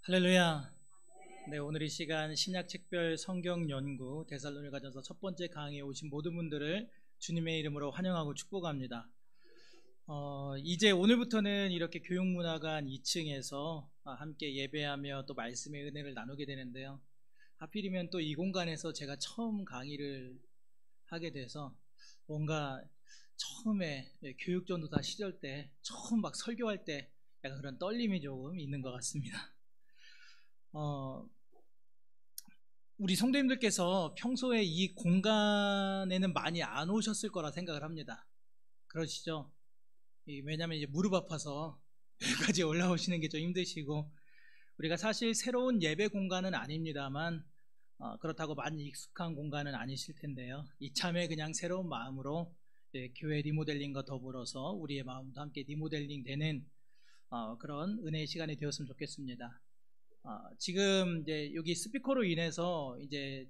할렐루야. 네, 오늘 이 시간 신약 책별 성경 연구 데살로니가전서 첫 번째 강의에 오신 모든 분들을 주님의 이름으로 환영하고 축복합니다. 이제 오늘부터는 이렇게 교육문화관 2층에서 함께 예배하며 또 말씀의 은혜를 나누게 되는데요. 하필이면 또 이 공간에서 제가 처음 강의를 하게 돼서 뭔가 처음에 교육 전도사 시절 때 처음 막 설교할 때 약간 그런 떨림이 조금 있는 것 같습니다. 우리 성도님들께서 평소에 이 공간에는 많이 안 오셨을 거라 생각을 합니다. 그러시죠? 왜냐하면 이제 무릎 아파서 여기까지 올라오시는 게 좀 힘드시고, 우리가 사실 새로운 예배 공간은 아닙니다만 그렇다고 많이 익숙한 공간은 아니실 텐데요. 이참에 그냥 새로운 마음으로 교회 리모델링과 더불어서 우리의 마음도 함께 리모델링 되는 그런 은혜의 시간이 되었으면 좋겠습니다. 지금 이제 여기 스피커로 인해서 이제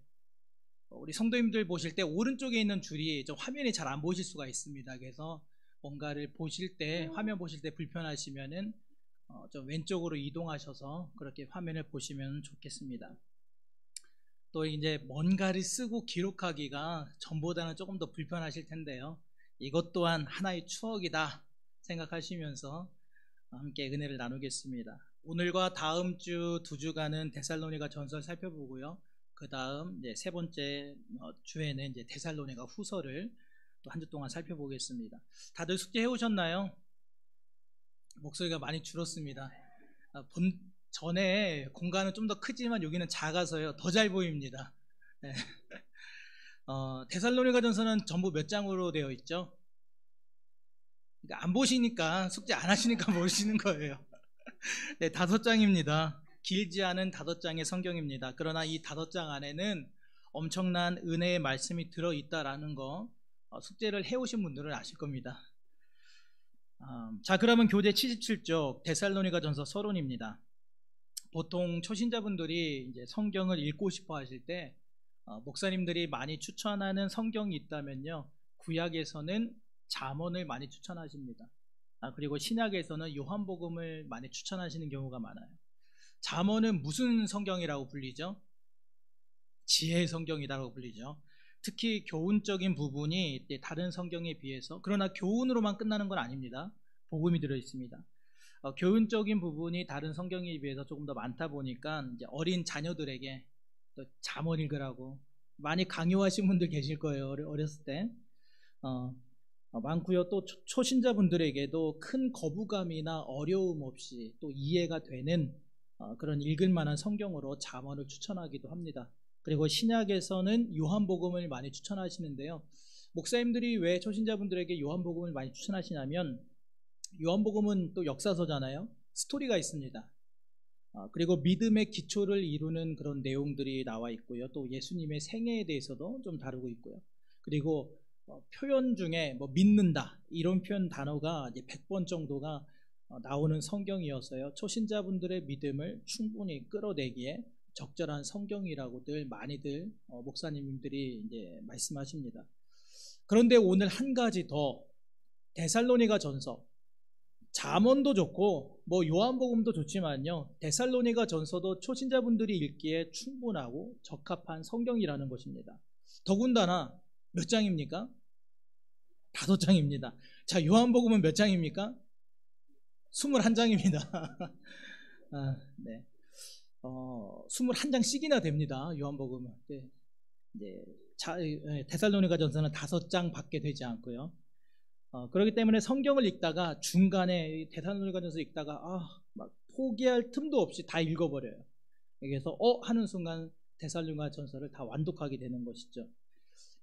우리 성도님들 보실 때 오른쪽에 있는 줄이 좀 화면이 잘 안 보실 수가 있습니다. 그래서 뭔가를 보실 때, 화면 보실 때 불편하시면은 좀 왼쪽으로 이동하셔서 그렇게 화면을 보시면 좋겠습니다. 또 이제 뭔가를 쓰고 기록하기가 전보다는 조금 더 불편하실 텐데요. 이것 또한 하나의 추억이다 생각하시면서 함께 은혜를 나누겠습니다. 오늘과 다음 주 2주간은 데살로니가 전서를 살펴보고요. 그 다음 세 번째 주에는 이제 데살로니가 후서를 또 한 주 동안 살펴보겠습니다. 다들 숙제해 오셨나요? 목소리가 많이 줄었습니다. 전에 공간은 좀 더 크지만 여기는 작아서요. 더 잘 보입니다. 네. 데살로니가 전서는 전부 몇 장으로 되어 있죠? 그러니까 안 보시니까, 숙제 안 하시니까 모르시는 거예요. 네, 5장입니다. 길지 않은 5장의 성경입니다. 그러나 이 5장 안에는 엄청난 은혜의 말씀이 들어있다라는 거 숙제를 해오신 분들은 아실 겁니다. 자, 그러면 교재 77쪽 데살로니가 전서 서론입니다. 보통 초신자분들이 이제 성경을 읽고 싶어 하실 때 목사님들이 많이 추천하는 성경이 있다면요, 구약에서는 잠언을 많이 추천하십니다. 그리고 신약에서는 요한복음을 많이 추천하시는 경우가 많아요. 잠언은 무슨 성경이라고 불리죠? 지혜의 성경이라고 불리죠. 특히 교훈적인 부분이 다른 성경에 비해서, 그러나 교훈으로만 끝나는 건 아닙니다. 복음이 들어있습니다. 교훈적인 부분이 다른 성경에 비해서 조금 더 많다 보니까 이제 어린 자녀들에게 또 잠언 읽으라고 많이 강요하신 분들 계실 거예요. 어렸을 때. 많고요. 또 초신자분들에게도 큰 거부감이나 어려움 없이 또 이해가 되는 그런 읽을 만한 성경으로 잠언을 추천하기도 합니다. 그리고 신약에서는 요한복음을 많이 추천하시는데요. 목사님들이 왜 초신자분들에게 요한복음을 많이 추천하시냐면, 요한복음은 또 역사서잖아요. 스토리가 있습니다. 그리고 믿음의 기초를 이루는 그런 내용들이 나와 있고요. 또 예수님의 생애에 대해서도 좀 다루고 있고요. 그리고 표현 중에 믿는다 이런 표현 단어가 이제 100번 정도가 나오는 성경이어서요. 초신자분들의 믿음을 충분히 끌어내기에 적절한 성경이라고들 많이들 목사님들이 이제 말씀하십니다. 그런데 오늘 한 가지 더, 데살로니가 전서, 잠언도 좋고 요한복음도 좋지만요, 데살로니가 전서도 초신자분들이 읽기에 충분하고 적합한 성경이라는 것입니다. 더군다나 몇 장입니까? 5장입니다. 자, 요한복음은 몇 장입니까? 21장입니다. 네. 21장씩이나 됩니다. 요한복음은. 네. 데살로니가 전서는 5장 밖에 되지 않고요. 그렇기 때문에 성경을 읽다가 중간에 데살로니가 전서 읽다가 막 포기할 틈도 없이 다 읽어버려요. 그래서 하는 순간 데살로니가 전서를 다 완독하게 되는 것이죠.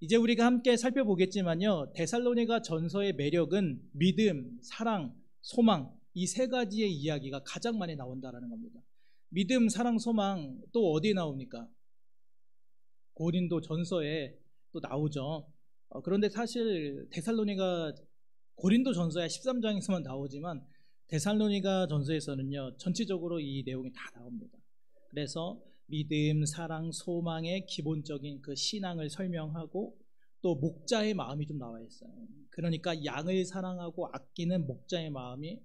이제 우리가 함께 살펴보겠지만요, 데살로니가 전서의 매력은 믿음, 사랑, 소망, 이 3가지의 이야기가 가장 많이 나온다는 겁니다. 믿음, 사랑, 소망 또 어디에 나옵니까? 고린도 전서에 또 나오죠. 그런데 사실 데살로니가 고린도 전서야 13장에서만 나오지만 데살로니가 전서에서는요, 전체적으로 이 내용이 다 나옵니다. 그래서 믿음, 사랑, 소망의 기본적인 그 신앙을 설명하고 또 목자의 마음이 좀 나와 있어요. 그러니까 양을 사랑하고 아끼는 목자의 마음이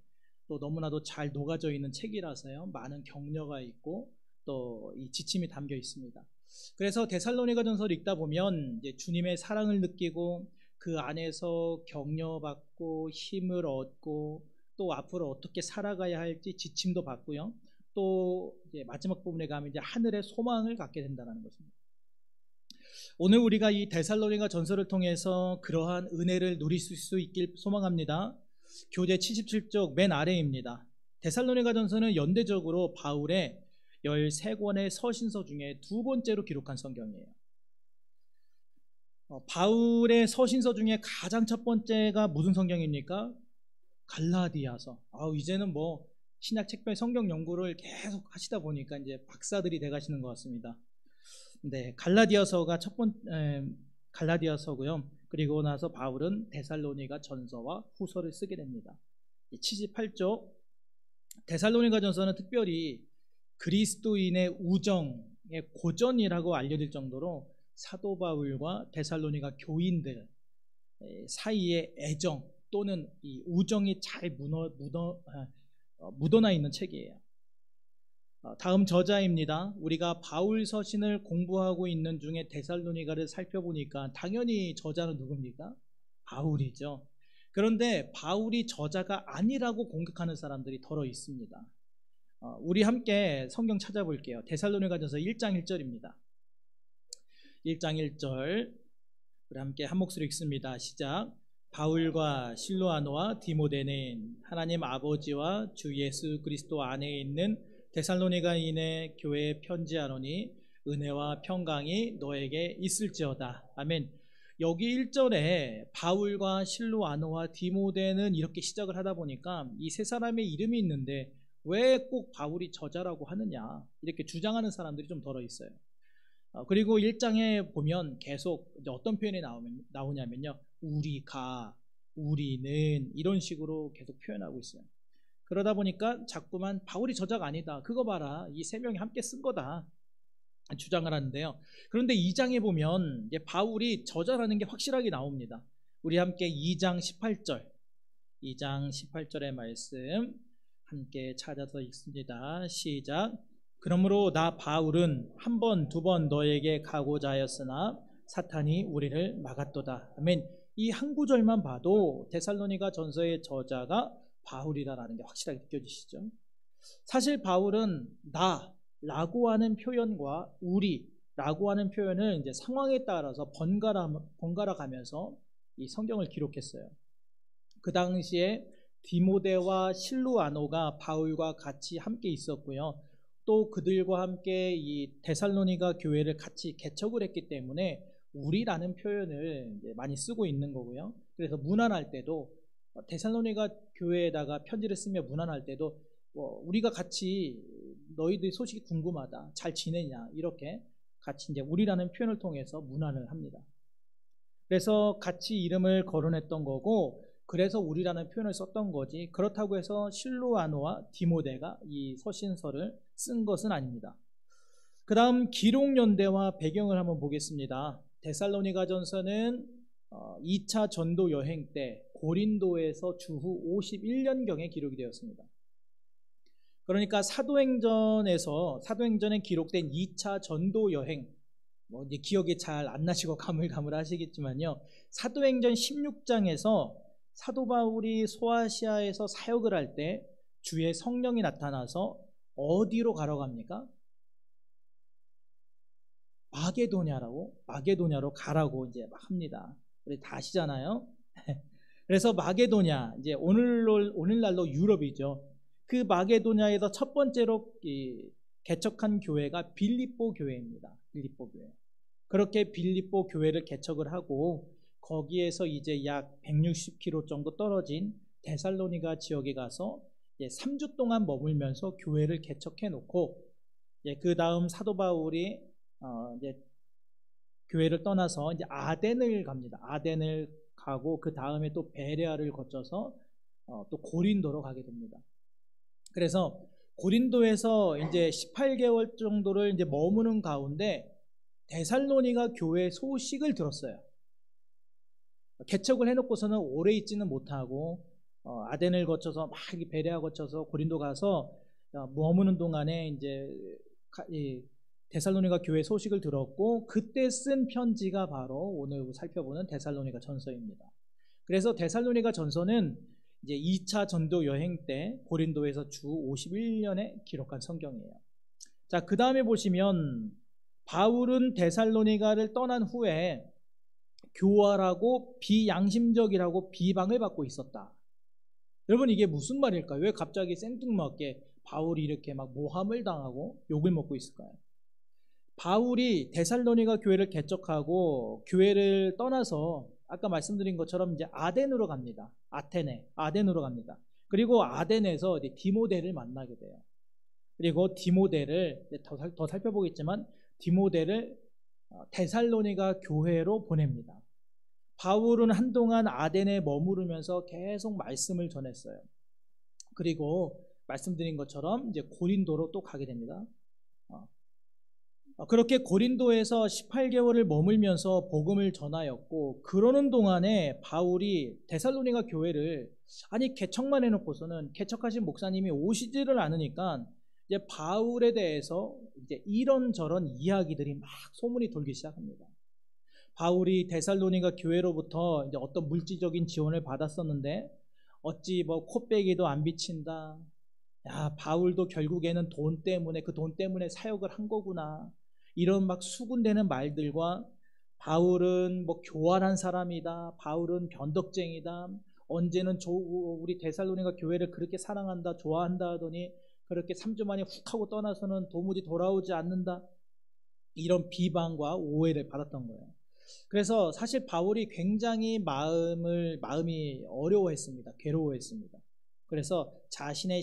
또 너무나도 잘 녹아져 있는 책이라서요. 많은 격려가 있고 또 이 지침이 담겨 있습니다. 그래서 데살로니가전서를 읽다 보면 이제 주님의 사랑을 느끼고 그 안에서 격려받고 힘을 얻고 또 앞으로 어떻게 살아가야 할지 지침도 받고요. 또 이제 마지막 부분에 가면 이제 하늘의 소망을 갖게 된다는 것입니다. 오늘 우리가 이 데살로니가 전서를 통해서 그러한 은혜를 누릴 수 있길 소망합니다. 교재 77쪽 맨 아래입니다. 데살로니가 전서는 연대적으로 바울의 13권의 서신서 중에 두 번째로 기록한 성경이에요. 바울의 서신서 중에 가장 첫 번째가 무슨 성경입니까? 갈라디아서. 이제는 뭐 신약 책별 성경 연구를 계속 하시다 보니까 이제 박사들이 돼가시는 것 같습니다. 네, 갈라디아서가 갈라디아서고요. 그리고 나서 바울은 데살로니가 전서와 후서를 쓰게 됩니다. 78쪽 데살로니가 전서는 특별히 그리스도인의 우정의 고전이라고 알려질 정도로 사도 바울과 데살로니가 교인들 사이의 애정 또는 이 우정이 잘 묻어나 있는 책이에요. 다음 저자입니다. 우리가 바울 서신을 공부하고 있는 중에 데살로니가를 살펴보니까 당연히 저자는 누굽니까? 바울이죠. 그런데 바울이 저자가 아니라고 공격하는 사람들이 더러 있습니다. 우리 함께 성경 찾아볼게요. 데살로니가전서 1장 1절입니다. 1장 1절 우리 함께 한 목소리 읽습니다. 시작. 바울과 실로아노와 디모데는 하나님 아버지와 주 예수 그리스도 안에 있는 데살로니가인의 교회에 편지하노니 은혜와 평강이 너에게 있을지어다. 아멘. 여기 1절에 바울과 실로아노와 디모데는 이렇게 시작을 하다 보니까 이 세 사람의 이름이 있는데 왜 꼭 바울이 저자라고 하느냐 이렇게 주장하는 사람들이 좀 덜어 있어요. 그리고 1장에 보면 계속 어떤 표현이 나오냐면요. 우리가, 우리는 이런 식으로 계속 표현하고 있어요. 그러다 보니까 자꾸만 바울이 저자가 아니다. 그거 봐라. 이 세 명이 함께 쓴 거다. 주장을 하는데요. 그런데 2장에 보면 이제 바울이 저자라는 게 확실하게 나옵니다. 우리 함께 2장 18절. 2장 18절의 말씀 함께 찾아서 읽습니다. 시작. 그러므로 나 바울은 한 번, 두 번 너에게 가고자 하였으나 사탄이 우리를 막았도다. 아멘. 이 한 구절만 봐도 데살로니가 전서의 저자가 바울이다라는 게 확실하게 느껴지시죠? 사실 바울은 나라고 하는 표현과 우리라고 하는 표현을 이제 상황에 따라서 번갈아 가면서 이 성경을 기록했어요. 그 당시에 디모데와 실루아노가 바울과 같이 함께 있었고요. 또 그들과 함께 이 데살로니가 교회를 같이 개척을 했기 때문에 우리라는 표현을 이제 많이 쓰고 있는 거고요. 그래서 문안할 때도 데살로니가 교회에다가 편지를 쓰며 문안할 때도 우리가 같이 너희들 소식이 궁금하다, 잘 지내냐 이렇게 같이 이제 우리라는 표현을 통해서 문안을 합니다. 그래서 같이 이름을 거론했던 거고, 그래서 우리라는 표현을 썼던 거지. 그렇다고 해서 실로아노와 디모데가 이 서신서를 쓴 것은 아닙니다. 그 다음 기록 연대와 배경을 한번 보겠습니다. 데살로니가 전서는 2차 전도 여행 때 고린도에서 주후 51년경에 기록이 되었습니다. 그러니까 사도행전에 기록된 2차 전도 여행, 이제 기억이 잘 안 나시고 가물가물하시겠지만요. 사도행전 16장에서 사도 바울이 소아시아에서 사역을 할 때 주의 성령이 나타나서 어디로 가러 갑니까? 마게도냐로 가라고 이제 막 합니다. 우리 다 아시잖아요. 그래서 마게도냐, 이제 오늘날로 유럽이죠. 그 마게도냐에서 첫 번째로 개척한 교회가 빌립보 교회입니다. 빌립보 교회. 그렇게 빌립보 교회를 개척을 하고 거기에서 이제 약 160km 정도 떨어진 데살로니가 지역에 가서 3주 동안 머물면서 교회를 개척해 놓고, 그 다음 사도 바울이 이제 교회를 떠나서 이제 아덴을 갑니다. 아덴을 가고 그 다음에 또 베레아를 거쳐서 또 고린도로 가게 됩니다. 그래서 고린도에서 이제 18개월 정도를 이제 머무는 가운데 데살로니가 교회 소식을 들었어요. 개척을 해놓고서는 오래 있지는 못하고 아덴을 거쳐서 막 베레아 거쳐서 고린도 가서 머무는 동안에 이제 이 데살로니가 교회 소식을 들었고 그때 쓴 편지가 바로 오늘 살펴보는 데살로니가 전서입니다. 그래서 데살로니가 전서는 이제 2차 전도 여행 때 고린도에서 주 51년에 기록한 성경이에요. 자, 그 다음에 보시면 바울은 데살로니가를 떠난 후에 교활하고 비양심적이라고 비방을 받고 있었다. 여러분, 이게 무슨 말일까요? 왜 갑자기 생뚱맞게 바울이 이렇게 막 모함을 당하고 욕을 먹고 있을까요? 바울이 데살로니가 교회를 개척하고 교회를 떠나서 아까 말씀드린 것처럼 이제 아덴으로 갑니다. 아덴으로 갑니다. 그리고 아덴에서 이제 디모데를 만나게 돼요. 그리고 디모데를 더 살펴보겠지만 디모데를 데살로니가 교회로 보냅니다. 바울은 한동안 아덴에 머무르면서 계속 말씀을 전했어요. 그리고 말씀드린 것처럼 이제 고린도로 또 가게 됩니다. 그렇게 고린도에서 18개월을 머물면서 복음을 전하였고, 그러는 동안에 바울이 데살로니가 교회를 개척만 해놓고서는 개척하신 목사님이 오시지를 않으니까 이제 바울에 대해서 이제 이런저런 이야기들이 막 소문이 돌기 시작합니다. 바울이 데살로니가 교회로부터 이제 어떤 물질적인 지원을 받았었는데 어찌 뭐 코빼기도 안 비친다. 야, 바울도 결국에는 돈 때문에 사역을 한 거구나. 이런 막 수군대는 말들과 바울은 뭐 교활한 사람이다. 바울은 변덕쟁이다. 언제는 우리 데살로니가 교회를 그렇게 사랑한다, 좋아한다 하더니 그렇게 3주 만에 훅 하고 떠나서는 도무지 돌아오지 않는다. 이런 비방과 오해를 받았던 거예요. 그래서 사실 바울이 굉장히 마음이 어려워했습니다. 괴로워했습니다. 그래서 자신의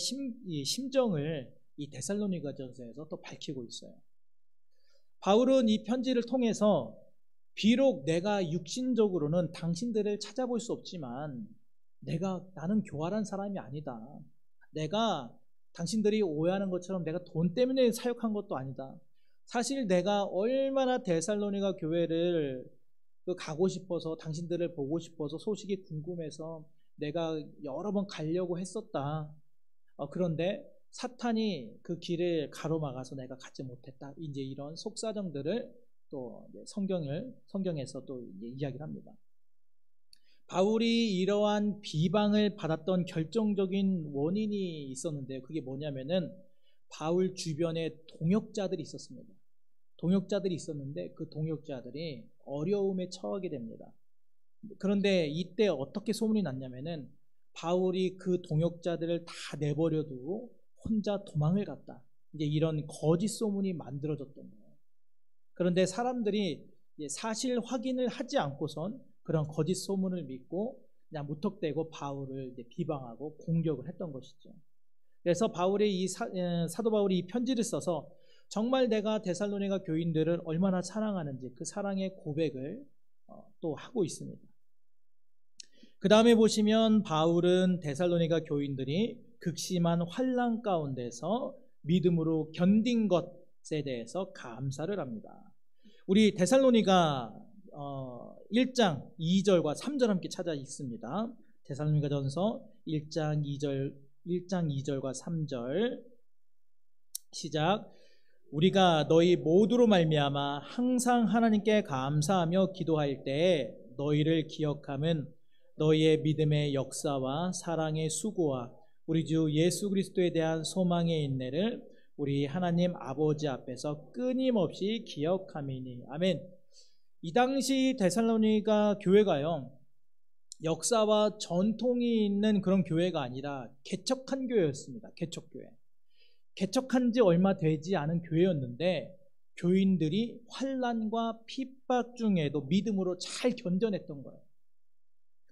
심정을 이 데살로니가전서에서 또 밝히고 있어요. 바울은 이 편지를 통해서 비록 내가 육신적으로는 당신들을 찾아볼 수 없지만 나는 교활한 사람이 아니다. 내가 당신들이 오해하는 것처럼 내가 돈 때문에 사역한 것도 아니다. 사실 내가 얼마나 데살로니가 교회를 가고 싶어서 당신들을 보고 싶어서 소식이 궁금해서 내가 여러 번 가려고 했었다. 그런데 사탄이 그 길을 가로막아서 내가 가지 못했다. 이제 이런 속사정들을 또 성경에서 또 이야기를 합니다. 바울이 이러한 비방을 받았던 결정적인 원인이 있었는데요. 그게 뭐냐면은 바울 주변에 동역자들이 있었습니다. 동역자들이 있었는데 그 동역자들이 어려움에 처하게 됩니다. 그런데 이때 어떻게 소문이 났냐면은 바울이 그 동역자들을 다 내버려두고 혼자 도망을 갔다. 이제 이런 거짓 소문이 만들어졌던 거예요. 그런데 사람들이 사실 확인을 하지 않고선 그런 거짓 소문을 믿고 그냥 무턱대고 바울을 이제 비방하고 공격을 했던 것이죠. 그래서 사도 바울이 이 편지를 써서 정말 내가 데살로니가 교인들을 얼마나 사랑하는지 그 사랑의 고백을 또 하고 있습니다. 그 다음에 보시면 바울은 데살로니가 교인들이 극심한 환난 가운데서 믿음으로 견딘 것에 대해서 감사를 합니다. 우리 데살로니가 1장 2절과 3절 함께 찾아 읽습니다. 데살로니가전서 1장 2절과 3절 시작. 우리가 너희 모두로 말미암아 항상 하나님께 감사하며 기도할 때에 너희를 기억함은 너희의 믿음의 역사와 사랑의 수고와 우리 주 예수 그리스도에 대한 소망의 인내를 우리 하나님 아버지 앞에서 끊임없이 기억함이니. 아멘. 이 당시 데살로니가 교회가요, 역사와 전통이 있는 그런 교회가 아니라 개척한 교회였습니다. 개척교회. 개척한 지 얼마 되지 않은 교회였는데 교인들이 환난과 핍박 중에도 믿음으로 잘 견뎌냈던 거예요.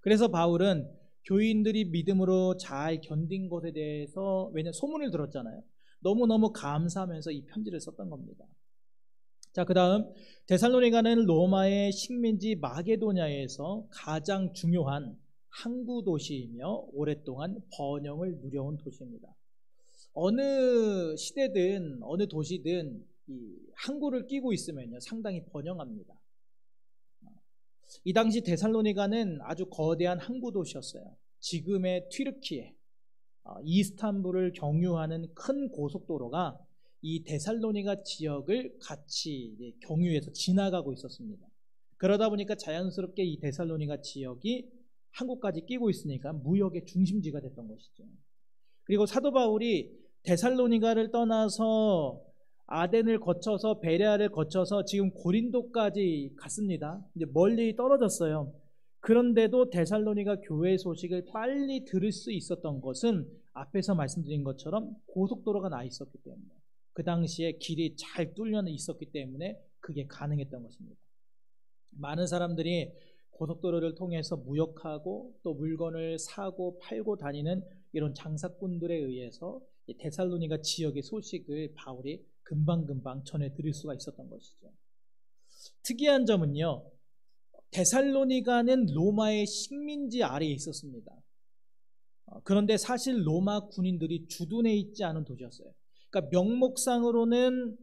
그래서 바울은 교인들이 믿음으로 잘 견딘 것에 대해서, 왜냐하면 소문을 들었잖아요. 너무너무 감사하면서 이 편지를 썼던 겁니다. 자, 그 다음 데살로니가는 로마의 식민지 마게도냐에서 가장 중요한 항구 도시이며 오랫동안 번영을 누려온 도시입니다. 어느 시대든 어느 도시든 이 항구를 끼고 있으면요 상당히 번영합니다. 이 당시 데살로니가는 아주 거대한 항구 도시였어요. 지금의 튀르키예, 이스탄불을 경유하는 큰 고속도로가 이 데살로니가 지역을 같이 경유해서 지나가고 있었습니다. 그러다 보니까 자연스럽게 이 데살로니가 지역이 한국까지 끼고 있으니까 무역의 중심지가 됐던 것이죠. 그리고 사도 바울이 데살로니가를 떠나서 아덴을 거쳐서 베레아를 거쳐서 지금 고린도까지 갔습니다. 이제 멀리 떨어졌어요. 그런데도 데살로니가 교회 소식을 빨리 들을 수 있었던 것은 앞에서 말씀드린 것처럼 고속도로가 나 있었기 때문에, 그 당시에 길이 잘 뚫려 있었기 때문에 그게 가능했던 것입니다. 많은 사람들이 고속도로를 통해서 무역하고 또 물건을 사고 팔고 다니는 이런 장사꾼들에 의해서 데살로니가 지역의 소식을 바울이 금방금방 전해드릴 수가 있었던 것이죠. 특이한 점은요, 데살로니가는 로마의 식민지 아래에 있었습니다. 그런데 사실 로마 군인들이 주둔해 있지 않은 도시였어요. 그러니까 명목상으로는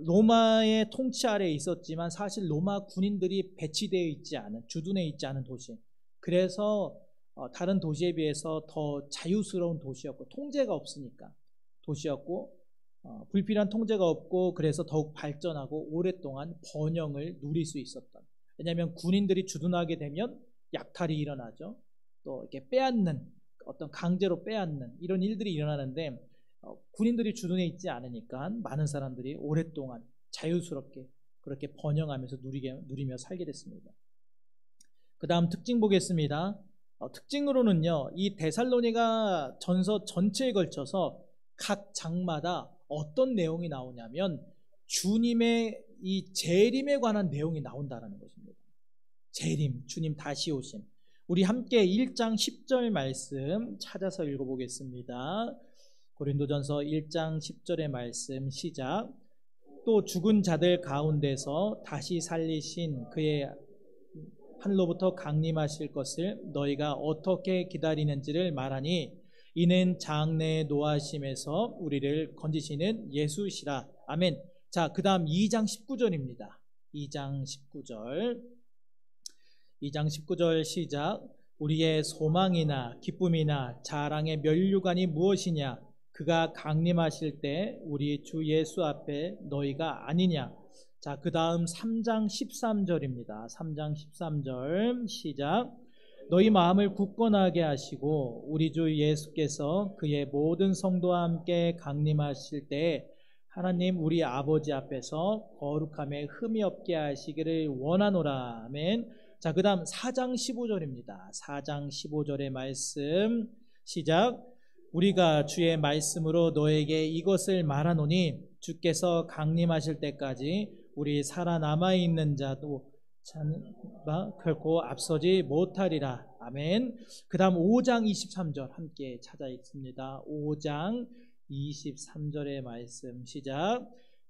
로마의 통치 아래에 있었지만 사실 로마 군인들이 배치되어 있지 않은, 주둔해 있지 않은 도시. 그래서 다른 도시에 비해서 더 자유스러운 도시였고, 통제가 없으니까 도시였고, 불필요한 통제가 없고, 그래서 더욱 발전하고 오랫동안 번영을 누릴 수 있었던. 왜냐하면 군인들이 주둔하게 되면 약탈이 일어나죠. 또 이렇게 빼앗는, 어떤 강제로 빼앗는 이런 일들이 일어나는데, 군인들이 주둔해 있지 않으니까 많은 사람들이 오랫동안 자유스럽게 그렇게 번영하면서 누리며 살게 됐습니다. 그 다음 특징 보겠습니다. 특징으로는요, 이 데살로니가 전서 전체에 걸쳐서 각 장마다 어떤 내용이 나오냐면 주님의 이 재림에 관한 내용이 나온다는 것입니다. 재림, 주님 다시 오심. 우리 함께 1장 10절 말씀 찾아서 읽어보겠습니다. 고린도전서 1장 10절의 말씀 시작. 또 죽은 자들 가운데서 다시 살리신 그의 하늘로부터 강림하실 것을 너희가 어떻게 기다리는지를 말하니 이는 장래의 노하심에서 우리를 건지시는 예수시라. 아멘. 자, 그 다음 2장 19절입니다. 2장 19절. 2장 19절 시작. 우리의 소망이나 기쁨이나 자랑의 면류관이 무엇이냐? 그가 강림하실 때 우리 주 예수 앞에 너희가 아니냐? 자, 그 다음 3장 13절입니다. 3장 13절 시작. 너희 마음을 굳건하게 하시고 우리 주 예수께서 그의 모든 성도와 함께 강림하실 때 하나님 우리 아버지 앞에서 거룩함에 흠이 없게 하시기를 원하노라. 아멘. 자, 그 다음 4장 15절입니다. 4장 15절의 말씀 시작. 우리가 주의 말씀으로 너에게 이것을 말하노니 주께서 강림하실 때까지 우리 살아남아 있는 자도 결코 앞서지 못하리라. 아멘. 그 다음 5장 23절 함께 찾아 읽습니다. 5장 23절의 말씀 시작.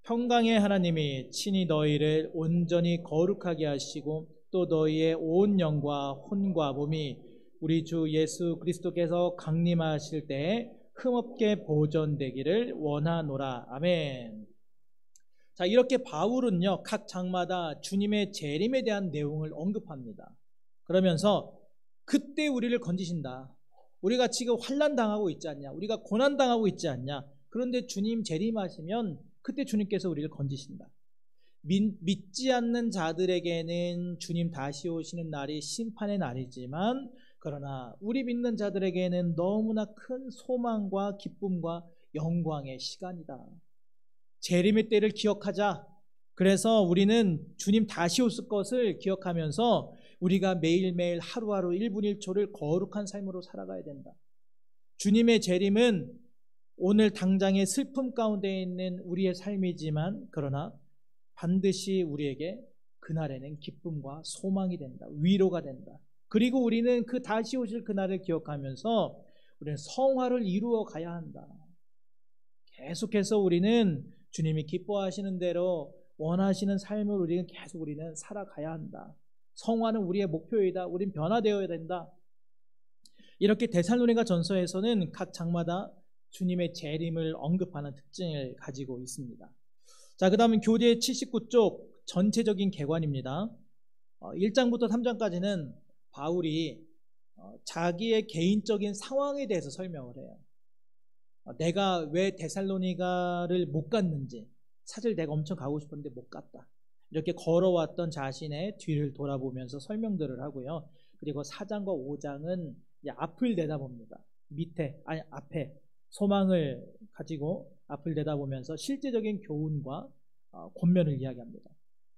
평강의 하나님이 친히 너희를 온전히 거룩하게 하시고 또 너희의 온 영과 혼과 몸이 우리 주 예수 그리스도께서 강림하실 때 흠없게 보존되기를 원하노라. 아멘. 자, 이렇게 바울은요, 각 장마다 주님의 재림에 대한 내용을 언급합니다. 그러면서 그때 우리를 건지신다. 우리가 지금 환난 당하고 있지 않냐? 우리가 고난 당하고 있지 않냐? 그런데 주님 재림하시면 그때 주님께서 우리를 건지신다. 믿지 않는 자들에게는 주님 다시 오시는 날이 심판의 날이지만 그러나 우리 믿는 자들에게는 너무나 큰 소망과 기쁨과 영광의 시간이다. 재림의 때를 기억하자. 그래서 우리는 주님 다시 오실 것을 기억하면서 우리가 매일매일 하루하루 1분 1초를 거룩한 삶으로 살아가야 된다. 주님의 재림은 오늘 당장의 슬픔 가운데 있는 우리의 삶이지만 그러나 반드시 우리에게 그날에는 기쁨과 소망이 된다. 위로가 된다. 그리고 우리는 그 다시 오실 그날을 기억하면서 우리는 성화를 이루어 가야 한다. 계속해서 우리는 주님이 기뻐하시는 대로 원하시는 삶을 우리는 살아가야 한다. 성화는 우리의 목표이다. 우린 변화되어야 된다. 이렇게 데살로니가 전서에서는 각 장마다 주님의 재림을 언급하는 특징을 가지고 있습니다. 자, 그 다음은 교재 79쪽 전체적인 개관입니다. 1장부터 3장까지는 바울이 자기의 개인적인 상황에 대해서 설명을 해요. 내가 왜 데살로니가를 못 갔는지, 사실 내가 엄청 가고 싶었는데 못 갔다, 이렇게 걸어왔던 자신의 뒤를 돌아보면서 설명들을 하고요. 그리고 4장과 5장은 앞을 내다봅니다. 앞에 소망을 가지고 앞을 내다보면서 실제적인 교훈과 권면을 이야기합니다.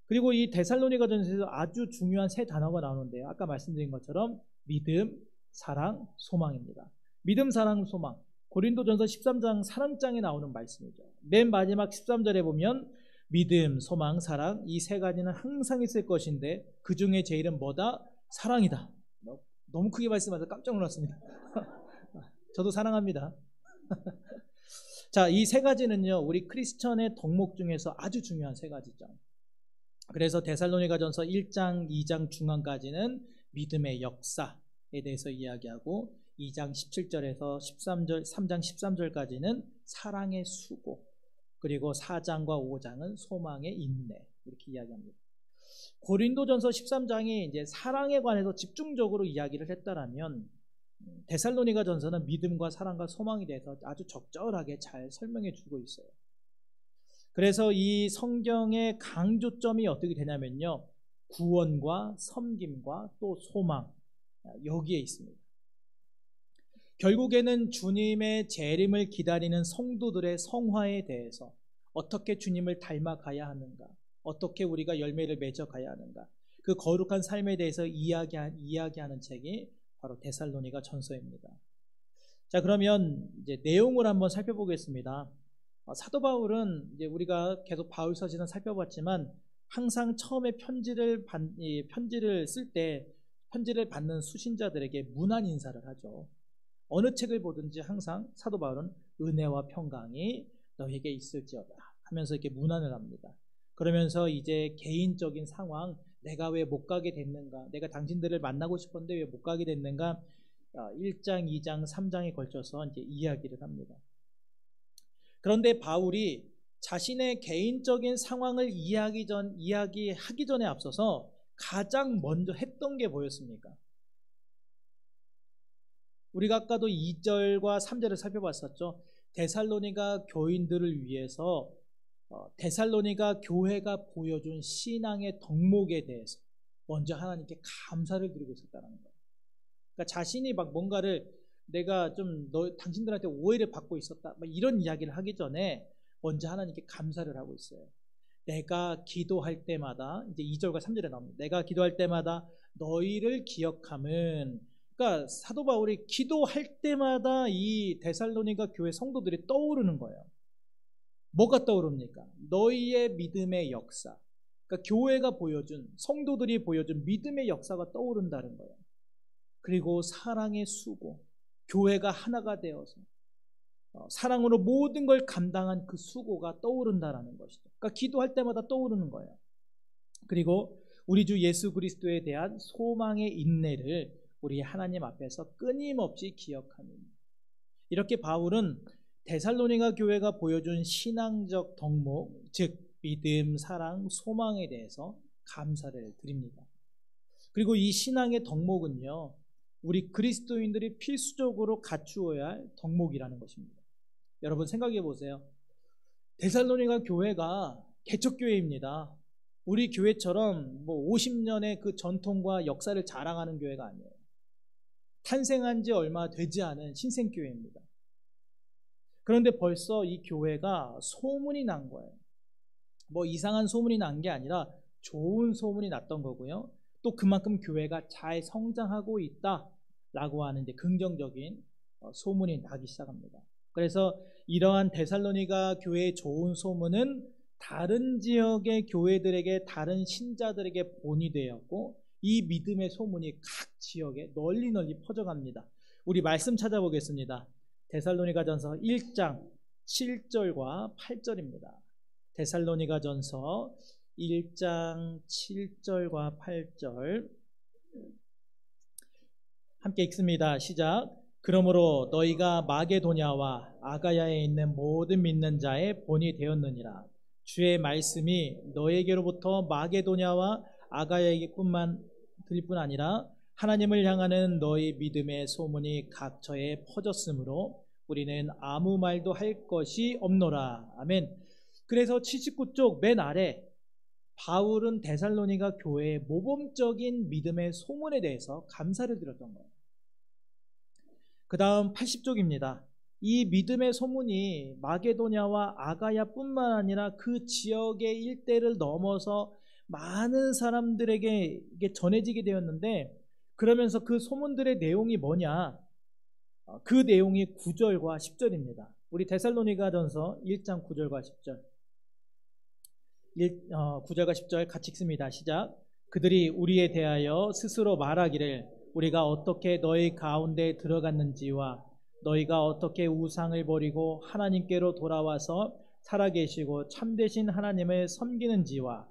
그리고 이 데살로니가전서에서 아주 중요한 세 단어가 나오는데요. 아까 말씀드린 것처럼 믿음, 사랑, 소망입니다. 믿음, 사랑, 소망. 고린도전서 13장 사랑장에 나오는 말씀이죠. 맨 마지막 13절에 보면 믿음, 소망, 사랑, 이 세 가지는 항상 있을 것인데 그 중에 제일은 뭐다? 사랑이다. 너무 크게 말씀하셔서 깜짝 놀랐습니다. 저도 사랑합니다. 자, 이 세 가지는요, 우리 크리스천의 덕목 중에서 아주 중요한 세 가지죠. 그래서 데살로니가전서 1장, 2장 중간까지는 믿음의 역사에 대해서 이야기하고 2장 17절에서 13절, 3장 13절까지는 사랑의 수고, 그리고 4장과 5장은 소망의 인내, 이렇게 이야기합니다. 고린도전서 13장이 이제 사랑에 관해서 집중적으로 이야기를 했다라면 데살로니가전서는 믿음과 사랑과 소망에 대해서 아주 적절하게 잘 설명해 주고 있어요. 그래서 이 성경의 강조점이 어떻게 되냐면요, 구원과 섬김과 또 소망, 여기에 있습니다. 결국에는 주님의 재림을 기다리는 성도들의 성화에 대해서 어떻게 주님을 닮아가야 하는가, 어떻게 우리가 열매를 맺어가야 하는가, 그 거룩한 삶에 대해서 이야기하는 책이 바로 데살로니가 전서입니다. 자, 그러면 이제 내용을 한번 살펴보겠습니다. 사도 바울은 이제 우리가 계속 바울 서신을 살펴봤지만 항상 처음에 편지를 쓸 때 편지를 받는 수신자들에게 문안 인사를 하죠. 어느 책을 보든지 항상 사도 바울은 은혜와 평강이 너에게 있을지어다 하면서 이렇게 문안을 합니다. 그러면서 이제 개인적인 상황, 내가 왜 못 가게 됐는가, 내가 당신들을 만나고 싶었는데 왜 못 가게 됐는가, 1장, 2장, 3장에 걸쳐서 이제 이야기를 합니다. 그런데 바울이 자신의 개인적인 상황을 이야기하기 전에 앞서서 가장 먼저 했던 게 뭐였습니까? 우리가 아까도 2절과 3절을 살펴봤었죠. 데살로니가 교인들을 위해서 데살로니가 교회가 보여준 신앙의 덕목에 대해서 먼저 하나님께 감사를 드리고 있었다는 거예요. 그러니까 자신이 막 뭔가를 내가 좀 당신들한테 오해를 받고 있었다, 막 이런 이야기를 하기 전에 먼저 하나님께 감사를 하고 있어요. 내가 기도할 때마다, 이제 2절과 3절에 나옵니다. 내가 기도할 때마다 너희를 기억함은, 그러니까 사도 바울이 기도할 때마다 이 데살로니가 교회 성도들이 떠오르는 거예요. 뭐가 떠오릅니까? 너희의 믿음의 역사, 그러니까 교회가 보여준, 성도들이 보여준 믿음의 역사가 떠오른다는 거예요. 그리고 사랑의 수고, 교회가 하나가 되어서 사랑으로 모든 걸 감당한 그 수고가 떠오른다는 것이죠. 그러니까 기도할 때마다 떠오르는 거예요. 그리고 우리 주 예수 그리스도에 대한 소망의 인내를 우리 하나님 앞에서 끊임없이 기억하는, 이렇게 바울은 데살로니가 교회가 보여준 신앙적 덕목, 즉 믿음, 사랑, 소망에 대해서 감사를 드립니다. 그리고 이 신앙의 덕목은요, 우리 그리스도인들이 필수적으로 갖추어야 할 덕목이라는 것입니다. 여러분 생각해 보세요. 데살로니가 교회가 개척교회입니다. 우리 교회처럼 뭐 50년의 그 전통과 역사를 자랑하는 교회가 아니에요. 탄생한 지 얼마 되지 않은 신생교회입니다. 그런데 벌써 이 교회가 소문이 난 거예요. 뭐 이상한 소문이 난 게 아니라 좋은 소문이 났던 거고요. 또 그만큼 교회가 잘 성장하고 있다라고 하는 이제 긍정적인 소문이 나기 시작합니다. 그래서 이러한 데살로니가 교회의 좋은 소문은 다른 지역의 교회들에게, 다른 신자들에게 본이 되었고, 이 믿음의 소문이 각 지역에 널리 퍼져갑니다. 우리 말씀 찾아보겠습니다. 데살로니가전서 1장 7절과 8절입니다. 데살로니가전서 1장 7절과 8절 함께 읽습니다. 시작. 그러므로 너희가 마게도냐와 아가야에 있는 모든 믿는 자의 본이 되었느니라. 주의 말씀이 너에게로부터 마게도냐와 아가야에게뿐만 들릴 뿐 아니라 하나님을 향하는 너희 믿음의 소문이 각처에 퍼졌으므로 우리는 아무 말도 할 것이 없노라. 아멘. 그래서 79쪽 맨 아래 바울은 데살로니가 교회의 모범적인 믿음의 소문에 대해서 감사를 드렸던 거예요. 그 다음 80쪽입니다. 이 믿음의 소문이 마게도냐와 아가야뿐만 아니라 그 지역의 일대를 넘어서 많은 사람들에게 이게 전해지게 되었는데, 그러면서 그 소문들의 내용이 뭐냐? 그 내용이 9절과 10절입니다. 우리 데살로니가전서 1장 9절과 10절. 9절과 10절 같이 읽습니다. 시작. 그들이 우리에 대하여 스스로 말하기를 우리가 어떻게 너희 가운데 들어갔는지와 너희가 어떻게 우상을 버리고 하나님께로 돌아와서 살아계시고 참되신 하나님을 섬기는지와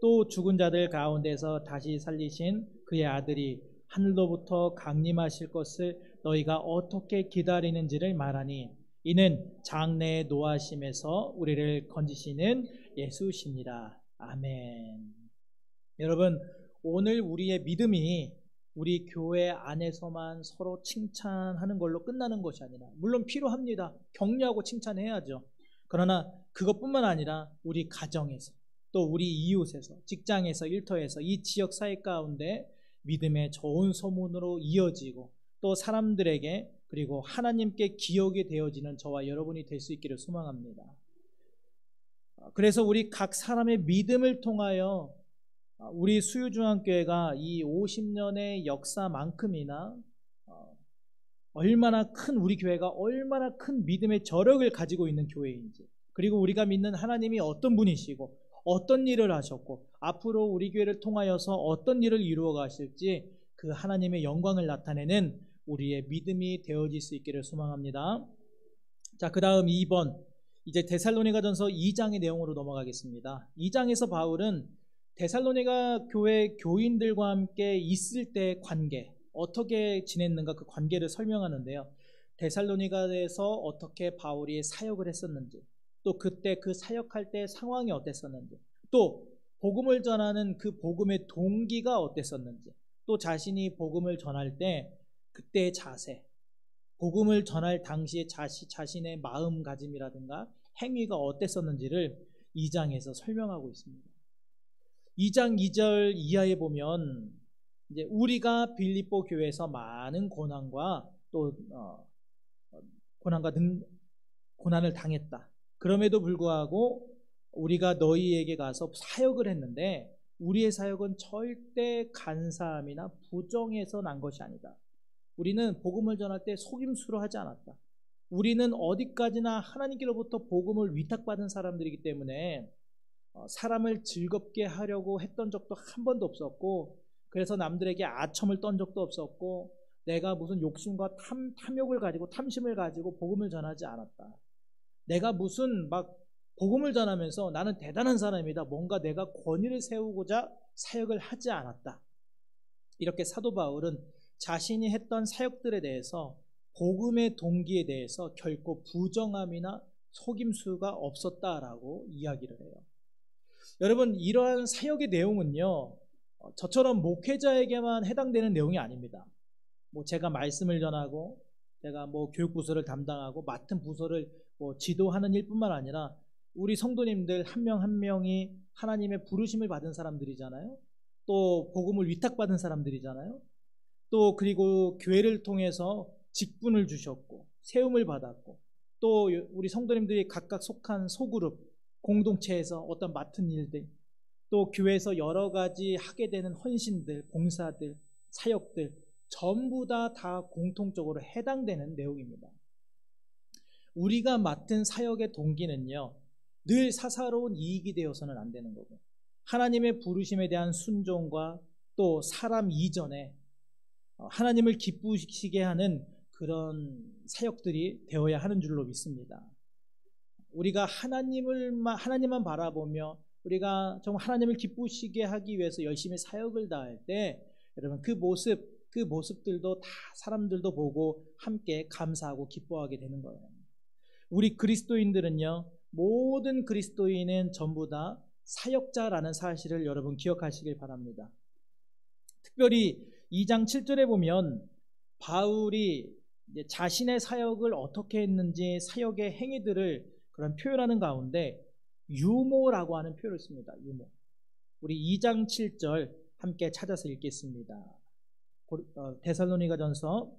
또 죽은 자들 가운데서 다시 살리신 그의 아들이 하늘로부터 강림하실 것을 너희가 어떻게 기다리는지를 말하니 이는 장래의 노하심에서 우리를 건지시는 예수시니라. 아멘. 여러분, 오늘 우리의 믿음이 우리 교회 안에서만 서로 칭찬하는 걸로 끝나는 것이 아니라, 물론 필요합니다. 격려하고 칭찬해야죠. 그러나 그것뿐만 아니라 우리 가정에서, 또 우리 이웃에서, 직장에서, 일터에서, 이 지역 사회 가운데 믿음의 좋은 소문으로 이어지고 또 사람들에게 그리고 하나님께 기억이 되어지는 저와 여러분이 될 수 있기를 소망합니다. 그래서 우리 각 사람의 믿음을 통하여 우리 수유중앙교회가 이 50년의 역사만큼이나 얼마나 큰, 우리 교회가 얼마나 큰 믿음의 저력을 가지고 있는 교회인지, 그리고 우리가 믿는 하나님이 어떤 분이시고 어떤 일을 하셨고 앞으로 우리 교회를 통하여서 어떤 일을 이루어 가실지 그 하나님의 영광을 나타내는 우리의 믿음이 되어질 수 있기를 소망합니다. 자, 그 다음 2번, 이제 데살로니가전서 2장의 내용으로 넘어가겠습니다. 2장에서 바울은 데살로니가 교회 교인들과 함께 있을 때의 관계, 어떻게 지냈는가 그 관계를 설명하는데요. 데살로니가에서 어떻게 바울이 사역을 했었는지, 또 그때 그 사역할 때 상황이 어땠었는지, 또 복음을 전하는 그 복음의 동기가 어땠었는지, 또 자신이 복음을 전할 때 그때의 자세, 복음을 전할 당시에 자신의 마음가짐이라든가 행위가 어땠었는지를 2장에서 설명하고 있습니다. 2장 2절 이하에 보면 이제 우리가 빌립보 교회에서 많은 고난과 또 고난을 당했다. 그럼에도 불구하고 우리가 너희에게 가서 사역을 했는데 우리의 사역은 절대 간사함이나 부정에서 난 것이 아니다. 우리는 복음을 전할 때 속임수로 하지 않았다. 우리는 어디까지나 하나님께로부터 복음을 위탁받은 사람들이기 때문에 사람을 즐겁게 하려고 했던 적도 한 번도 없었고, 그래서 남들에게 아첨을 떤 적도 없었고, 내가 무슨 욕심과 탐욕을 가지고 탐심을 가지고 복음을 전하지 않았다. 내가 무슨 막 복음을 전하면서 나는 대단한 사람이다, 뭔가 내가 권위를 세우고자 사역을 하지 않았다. 이렇게 사도 바울은 자신이 했던 사역들에 대해서, 복음의 동기에 대해서 결코 부정함이나 속임수가 없었다라고 이야기를 해요. 여러분, 이러한 사역의 내용은요, 저처럼 목회자에게만 해당되는 내용이 아닙니다. 제가 말씀을 전하고 제가 교육부서를 담당하고 맡은 부서를 지도하는 일뿐만 아니라 우리 성도님들 한 명 한 명이 하나님의 부르심을 받은 사람들이잖아요. 또 복음을 위탁받은 사람들이잖아요. 또 그리고 교회를 통해서 직분을 주셨고 세움을 받았고, 또 우리 성도님들이 각각 속한 소그룹, 공동체에서 어떤 맡은 일들, 또 교회에서 여러 가지 하게 되는 헌신들, 봉사들, 사역들 전부 다 공통적으로 해당되는 내용입니다. 우리가 맡은 사역의 동기는요, 늘 사사로운 이익이 되어서는 안 되는 거고, 하나님의 부르심에 대한 순종과 또 사람 이전에 하나님을 기쁘시게 하는 그런 사역들이 되어야 하는 줄로 믿습니다. 우리가 하나님만 바라보며 우리가 정말 하나님을 기쁘시게 하기 위해서 열심히 사역을 다할 때, 여러분 그 모습들도 다 사람들도 보고 함께 감사하고 기뻐하게 되는 거예요. 우리 그리스도인들은요, 모든 그리스도인은 전부 다 사역자라는 사실을 여러분 기억하시길 바랍니다. 특별히 2장 7절에 보면 바울이 이제 자신의 사역을 어떻게 했는지 사역의 행위들을 그런 표현하는 가운데 유모라고 하는 표현을 씁니다. 유모. 우리 2장 7절 함께 찾아서 읽겠습니다. 데살로니가전서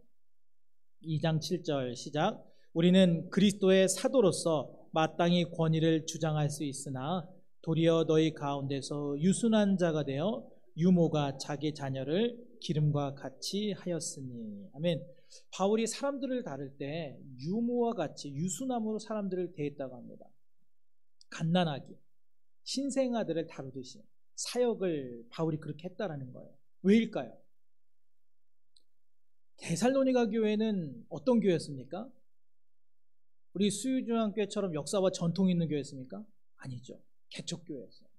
2장 7절 시작. 우리는 그리스도의 사도로서 마땅히 권위를 주장할 수 있으나 도리어 너희 가운데서 유순한 자가 되어 유모가 자기 자녀를 기름과 같이 하였으니. 아멘. 바울이 사람들을 다룰 때 유모와 같이 유순함으로 사람들을 대했다고 합니다. 갓난아기, 신생아들을 다루듯이 사역을 바울이 그렇게 했다라는 거예요. 왜일까요? 데살로니가 교회는 어떤 교회였습니까? 우리 수유중앙교회처럼 역사와 전통이 있는 교회였습니까? 아니죠. 개척교회였어요.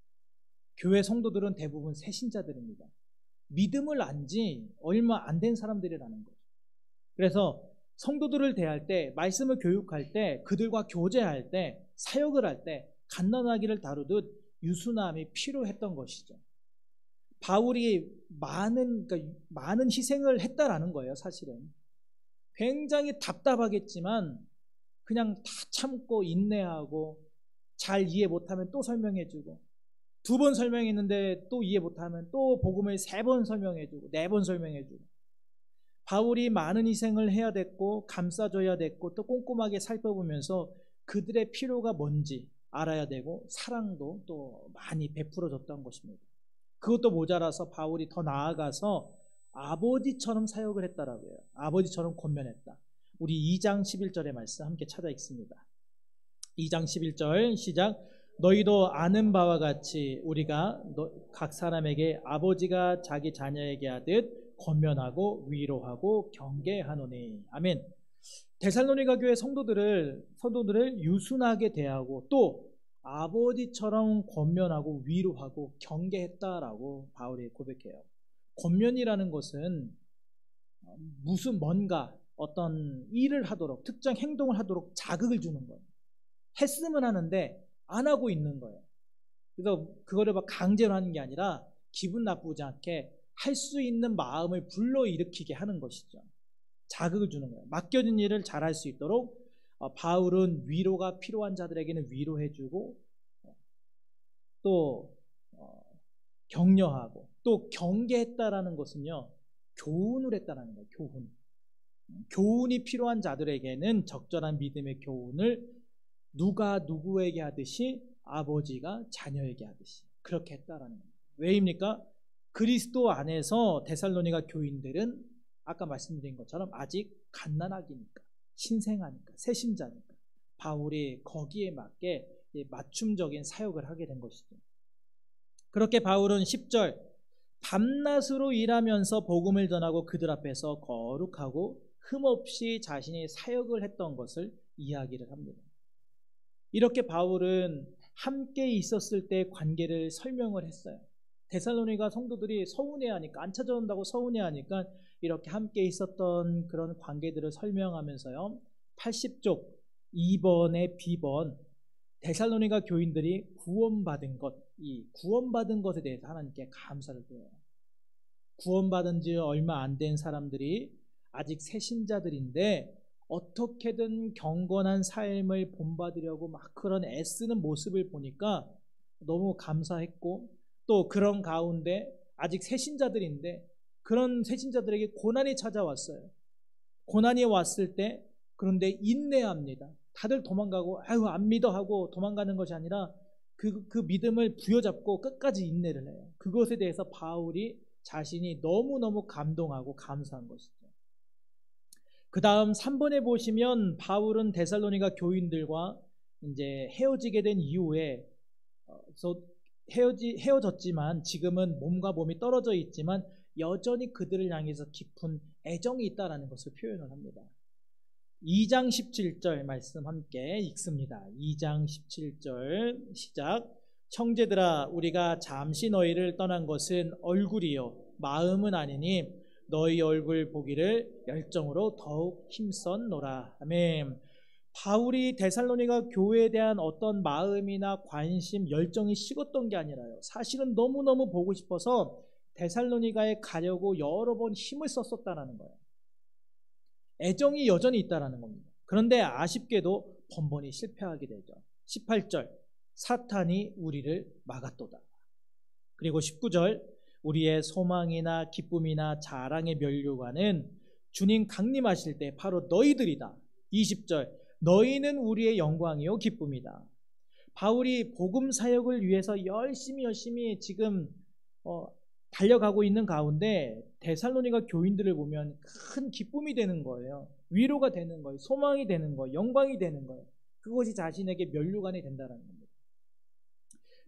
교회 성도들은 대부분 새신자들입니다. 믿음을 안 지 얼마 안 된 사람들이라는 거죠. 그래서 성도들을 대할 때, 말씀을 교육할 때, 그들과 교제할 때, 사역을 할 때 갓난아기를 다루듯 유순함이 필요했던 것이죠. 바울이 많은 희생을 했다라는 거예요. 사실은 굉장히 답답하겠지만 그냥 다 참고 인내하고, 잘 이해 못하면 또 설명해주고, 2번 설명했는데 또 이해 못하면 또 복음을 3번 설명해주고 4번 설명해주고, 바울이 많은 희생을 해야 됐고 감싸줘야 됐고 또 꼼꼼하게 살펴보면서 그들의 필요가 뭔지 알아야 되고 사랑도 또 많이 베풀어줬던 것입니다. 그것도 모자라서 바울이 더 나아가서 아버지처럼 사역을 했다라고 해요. 아버지처럼 권면했다. 우리 2장 11절의 말씀 함께 찾아 읽습니다. 2장 11절 시작. 너희도 아는 바와 같이 우리가 각 사람에게 아버지가 자기 자녀에게 하듯 권면하고 위로하고 경계하노니. 아멘. 데살로니가 교회 성도들을 유순하게 대하고 또 아버지처럼 권면하고 위로하고 경계했다라고 바울이 고백해요. 권면이라는 것은 뭔가 어떤 일을 하도록, 특정 행동을 하도록 자극을 주는 거예요. 했으면 하는데 안 하고 있는 거예요. 그래서 그거를 막 강제로 하는 게 아니라 기분 나쁘지 않게 할 수 있는 마음을 불러일으키게 하는 것이죠. 자극을 주는 거예요. 맡겨진 일을 잘할 수 있도록 바울은 위로가 필요한 자들에게는 위로해주고 또 격려하고 또 경계했다라는 것은요, 교훈을 했다라는 거예요. 교훈이 필요한 자들에게는 적절한 믿음의 교훈을 누가 누구에게 하듯이 아버지가 자녀에게 하듯이 그렇게 했다라는 거예요. 왜입니까? 그리스도 안에서 데살로니가 교인들은 아까 말씀드린 것처럼 아직 갓난아기니까, 신생아니까, 새신자니까 바울이 거기에 맞게 맞춤적인 사역을 하게 된 것이죠. 그렇게 바울은 10절 밤낮으로 일하면서 복음을 전하고 그들 앞에서 거룩하고 흠없이 자신이 사역을 했던 것을 이야기를 합니다. 이렇게 바울은 함께 있었을 때 관계를 설명을 했어요. 데살로니가 성도들이 서운해하니까, 안 찾아온다고 서운해하니까 이렇게 함께 있었던 그런 관계들을 설명하면서요, 80쪽 2번의 B번, 데살로니가 교인들이 구원받은 것, 이 구원받은 것에 대해서 하나님께 감사를 드려요. 구원받은 지 얼마 안 된 사람들이 아직 새신자들인데 어떻게든 경건한 삶을 본받으려고 막 그런 애쓰는 모습을 보니까 너무 감사했고, 또 그런 가운데 아직 새신자들인데 그런 새신자들에게 고난이 찾아왔어요. 고난이 왔을 때 그런데 인내합니다. 다들 도망가고 아유 안 믿어 하고 도망가는 것이 아니라 그 믿음을 부여잡고 끝까지 인내를 해요. 그것에 대해서 바울이 자신이 너무너무 감동하고 감사한 것이죠. 그 다음 3번에 보시면 바울은 데살로니가 교인들과 이제 헤어지게 된 이후에 헤어졌지만 지금은 몸과 몸이 떨어져 있지만 여전히 그들을 향해서 깊은 애정이 있다는 것을 표현을 합니다. 2장 17절 말씀 함께 읽습니다. 2장 17절 시작. 형제들아 우리가 잠시 너희를 떠난 것은 얼굴이요 마음은 아니니 너희 얼굴 보기를 열정으로 더욱 힘썼노라. 아멘. 바울이 데살로니가 교회에 대한 어떤 마음이나 관심, 열정이 식었던 게 아니라요, 사실은 너무너무 보고 싶어서 데살로니가에 가려고 여러 번 힘을 썼었다라는 거예요. 애정이 여전히 있다라는 겁니다. 그런데 아쉽게도 번번이 실패하게 되죠. 18절, 사탄이 우리를 막았도다. 그리고 19절, 우리의 소망이나 기쁨이나 자랑의 면류관은 주님 강림하실 때 바로 너희들이다. 20절, 너희는 우리의 영광이요 기쁨이다. 바울이 복음 사역을 위해서 열심히 지금 달려가고 있는 가운데 데살로니가 교인들을 보면 큰 기쁨이 되는 거예요. 위로가 되는 거예요. 소망이 되는 거예요. 영광이 되는 거예요. 그것이 자신에게 면류관이 된다는 겁니다.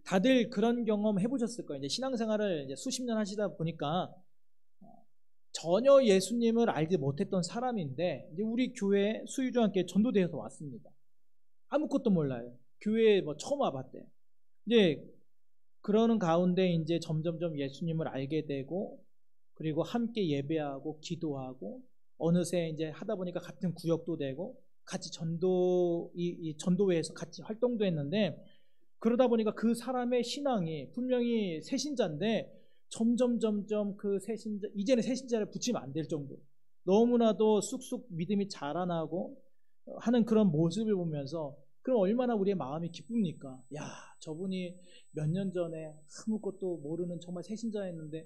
다들 그런 경험 해보셨을 거예요. 이제 신앙생활을 이제 수십 년 하시다 보니까 전혀 예수님을 알지 못했던 사람인데 이제 우리 교회 수유주한테 전도되어서 왔습니다. 아무것도 몰라요. 교회에 뭐 처음 와봤대요. 이제 그러는 가운데 이제 점점점 예수님을 알게 되고 그리고 함께 예배하고 기도하고 어느새 이제 하다 보니까 같은 구역도 되고 같이 이 전도회에서 같이 활동도 했는데 그러다 보니까 그 사람의 신앙이 분명히 새신자인데 점점 그 새신자 이제는 새신자를 붙이면 안 될 정도 너무나도 쑥쑥 믿음이 자라나고 하는 그런 모습을 보면서 그럼 얼마나 우리의 마음이 기쁩니까? 야, 저분이 몇 년 전에 아무것도 모르는 정말 새신자였는데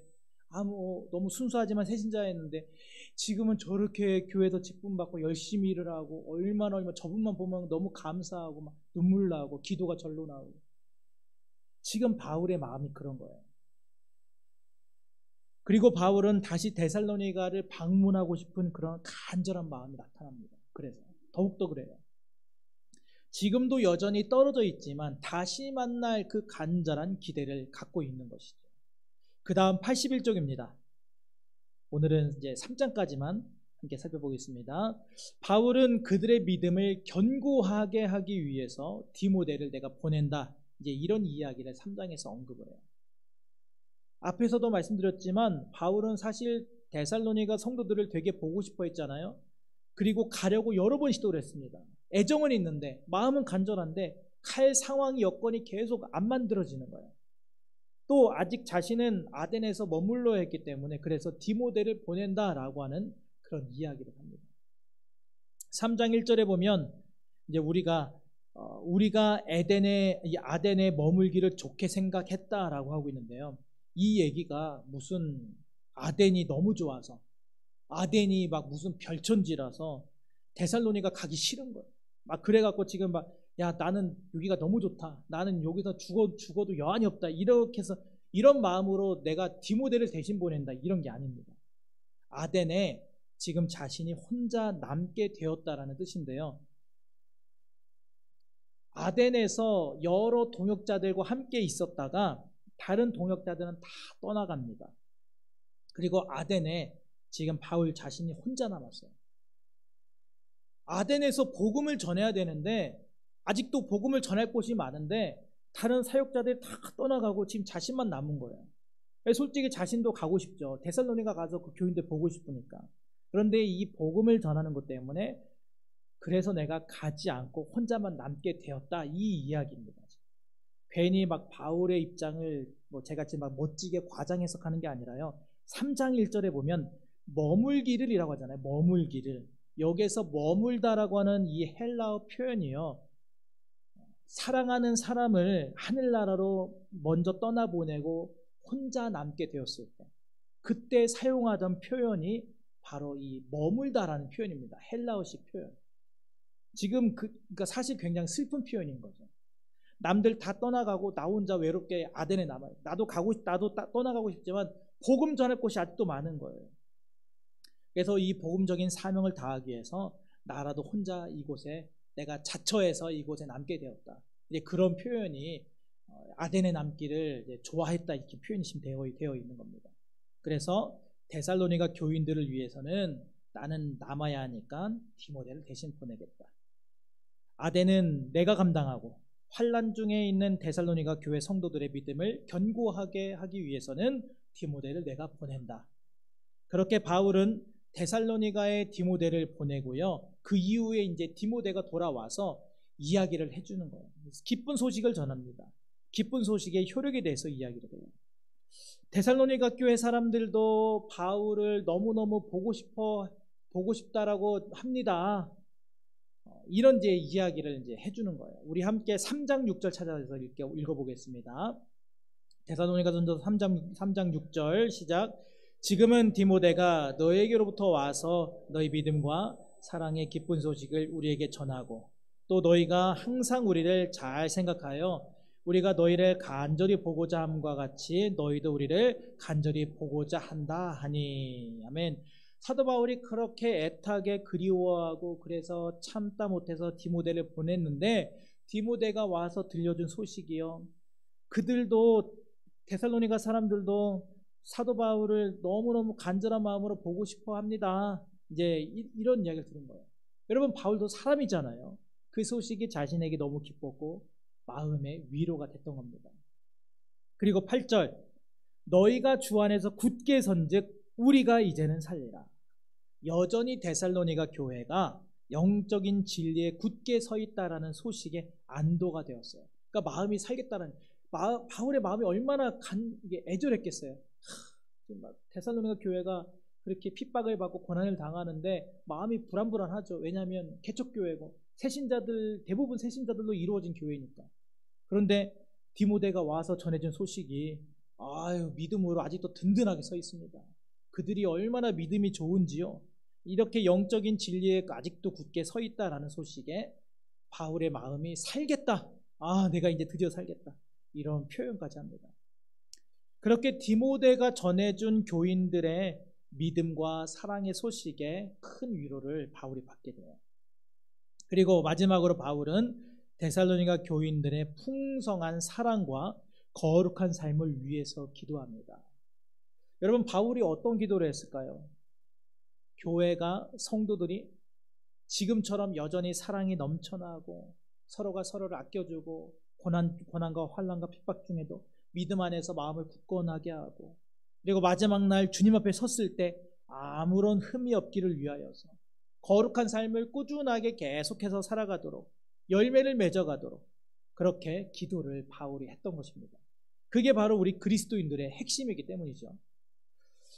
너무 순수하지만 새신자였는데 지금은 저렇게 교회에서 직분받고 열심히 일을 하고 얼마나 저분만 보면 너무 감사하고 막 눈물 나고 기도가 절로 나오고 지금 바울의 마음이 그런 거예요. 그리고 바울은 다시 데살로니가를 방문하고 싶은 그런 간절한 마음이 나타납니다. 그래서 더욱더 그래요. 지금도 여전히 떨어져 있지만 다시 만날 그 간절한 기대를 갖고 있는 것이죠. 그 다음 81쪽입니다. 오늘은 이제 3장까지만 함께 살펴보겠습니다. 바울은 그들의 믿음을 견고하게 하기 위해서 디모데를 내가 보낸다. 이제 이런 이야기를 3장에서 언급을 해요. 앞에서도 말씀드렸지만 바울은 사실 데살로니가 성도들을 되게 보고 싶어 했잖아요. 그리고 가려고 여러 번 시도를 했습니다. 애정은 있는데 마음은 간절한데 갈 상황이 여건이 계속 안 만들어지는 거예요. 또 아직 자신은 아덴에서 머물러야 했기 때문에 그래서 디모데를 보낸다라고 하는 그런 이야기를 합니다. 3장 1절에 보면 이제 우리가 아덴에 머물기를 좋게 생각했다라고 하고 있는데요. 이 얘기가 무슨 아덴이 너무 좋아서 아덴이 막 무슨 별천지라서 데살로니가 가기 싫은 거예요. 막 그래갖고 지금 막 야 나는 여기가 너무 좋다. 나는 여기서 죽어도 여한이 없다. 이렇게 해서 이런 마음으로 내가 디모데를 대신 보낸다. 이런 게 아닙니다. 아덴에 지금 자신이 혼자 남게 되었다라는 뜻인데요. 아덴에서 여러 동역자들과 함께 있었다가 다른 동역자들은 다 떠나갑니다. 그리고 아덴에 지금 바울 자신이 혼자 남았어요. 아덴에서 복음을 전해야 되는데 아직도 복음을 전할 곳이 많은데 다른 사역자들이 다 떠나가고 지금 자신만 남은 거예요. 솔직히 자신도 가고 싶죠. 데살로니가 가서 그 교인들 보고 싶으니까. 그런데 이 복음을 전하는 것 때문에 그래서 내가 가지 않고 혼자만 남게 되었다. 이 이야기입니다. 괜히 막 바울의 입장을 제가 지금 막 멋지게 과장 해석하는 게 아니라요. 3장 1절에 보면 머물기를이라고 하잖아요. 머물기를. 여기에서 머물다라고 하는 이 헬라어 표현이요. 사랑하는 사람을 하늘나라로 먼저 떠나보내고 혼자 남게 되었을 때 그때 사용하던 표현이 바로 이 머물다라는 표현입니다. 헬라어식 표현. 지금 그러니까 사실 굉장히 슬픈 표현인 거죠. 남들 다 떠나가고 나 혼자 외롭게 아덴에 남아요. 나도 떠나가고 싶지만 복음 전할 곳이 아직도 많은 거예요. 그래서 이 복음적인 사명을 다하기 위해서 나라도 혼자 이곳에 내가 자처해서 이곳에 남게 되었다. 이제 그런 표현이 아덴에 남기를 좋아했다 이렇게 표현이 지금 되어 있는 겁니다. 그래서 데살로니가 교인들을 위해서는 나는 남아야 하니까 디모데를 대신 보내겠다. 아덴은 내가 감당하고 환난 중에 있는 데살로니가 교회 성도들의 믿음을 견고하게 하기 위해서는 디모데를 내가 보낸다. 그렇게 바울은 데살로니가에 디모데를 보내고요. 그 이후에 이제 디모데가 돌아와서 이야기를 해주는 거예요. 기쁜 소식을 전합니다. 기쁜 소식의 효력에 대해서 이야기를 해요. 데살로니가 교회 사람들도 바울을 너무너무 보고 싶다라고 합니다. 이런 이제 이야기를 이제 해주는 거예요. 우리 함께 3장 6절 찾아서 읽어보겠습니다. 데살로니가전서 3장 6절 시작. 지금은 디모데가 너에게로부터 와서 너희 믿음과 사랑의 기쁜 소식을 우리에게 전하고 또 너희가 항상 우리를 잘 생각하여 우리가 너희를 간절히 보고자 함과 같이 너희도 우리를 간절히 보고자 한다 하니. 아멘. 사도 바울이 그렇게 애타게 그리워하고 그래서 참다 못해서 디모데를 보냈는데 디모데가 와서 들려준 소식이요. 그들도 데살로니가 사람들도 사도 바울을 너무너무 간절한 마음으로 보고 싶어 합니다. 이제 이런 이야기를 들은 거예요. 여러분, 바울도 사람이잖아요. 그 소식이 자신에게 너무 기뻤고 마음의 위로가 됐던 겁니다. 그리고 8절, 너희가 주 안에서 굳게 선즉 우리가 이제는 살리라. 여전히 데살로니가 교회가 영적인 진리에 굳게 서 있다라는 소식에 안도가 되었어요. 그러니까 마음이 살겠다는, 바울의 마음이 얼마나 애절했겠어요. 데살로니가 교회가 그렇게 핍박을 받고 고난을 당하는데 마음이 불안불안하죠. 왜냐하면 개척교회고 대부분 새신자들로 이루어진 교회니까. 그런데 디모데가 와서 전해준 소식이 믿음으로 아직도 든든하게 서 있습니다. 그들이 얼마나 믿음이 좋은지요. 이렇게 영적인 진리에 아직도 굳게 서 있다라는 소식에 바울의 마음이 살겠다. 내가 이제 드디어 살겠다. 이런 표현까지 합니다. 그렇게 디모데가 전해준 교인들의 믿음과 사랑의 소식에 큰 위로를 바울이 받게 돼요. 그리고 마지막으로 바울은 데살로니가 교인들의 풍성한 사랑과 거룩한 삶을 위해서 기도합니다. 여러분, 바울이 어떤 기도를 했을까요? 교회가, 성도들이 지금처럼 여전히 사랑이 넘쳐나고 서로가 서로를 아껴주고 고난과 환난과 핍박 중에도 믿음 안에서 마음을 굳건하게 하고, 그리고 마지막 날 주님 앞에 섰을 때 아무런 흠이 없기를 위하여서 거룩한 삶을 꾸준하게 계속해서 살아가도록, 열매를 맺어가도록 그렇게 기도를 바울이 했던 것입니다. 그게 바로 우리 그리스도인들의 핵심이기 때문이죠.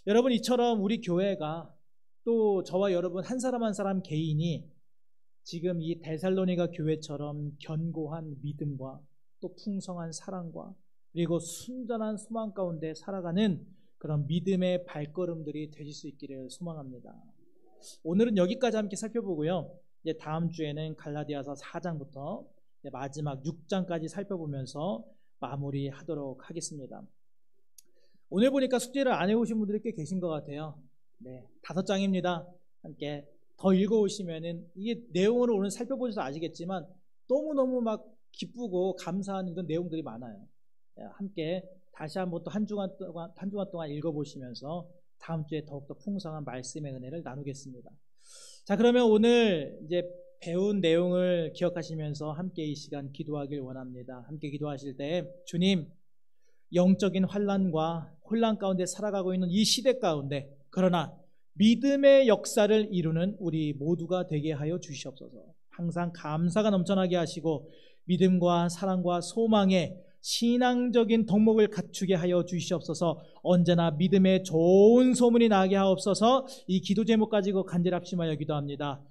여러분, 이처럼 우리 교회가, 또 저와 여러분 한 사람 한 사람 개인이 지금 이 데살로니가 교회처럼 견고한 믿음과 또 풍성한 사랑과 그리고 순전한 소망 가운데 살아가는 그런 믿음의 발걸음들이 되실 수 있기를 소망합니다. 오늘은 여기까지 함께 살펴보고요. 이제 다음 주에는 갈라디아서 4장부터 마지막 6장까지 살펴보면서 마무리하도록 하겠습니다. 오늘 보니까 숙제를 안 해오신 분들이 꽤 계신 것 같아요. 5장입니다. 함께 더 읽어오시면은, 이게 내용을 오늘 살펴보셔서 아시겠지만 너무너무 막 기쁘고 감사한 그런 내용들이 많아요. 함께 다시 한번 또 한 주간 동안 읽어보시면서 다음 주에 더욱더 풍성한 말씀의 은혜를 나누겠습니다. 자, 그러면 오늘 이제 배운 내용을 기억하시면서 함께 이 시간 기도하길 원합니다. 함께 기도하실 때, 주님, 영적인 환난과 혼란 가운데 살아가고 있는 이 시대 가운데 그러나 믿음의 역사를 이루는 우리 모두가 되게 하여 주시옵소서. 항상 감사가 넘쳐나게 하시고 믿음과 사랑과 소망의 신앙적인 덕목을 갖추게 하여 주시옵소서. 언제나 믿음의 좋은 소문이 나게 하옵소서. 이 기도 제목 가지고 간절히 합심하여 기도합니다.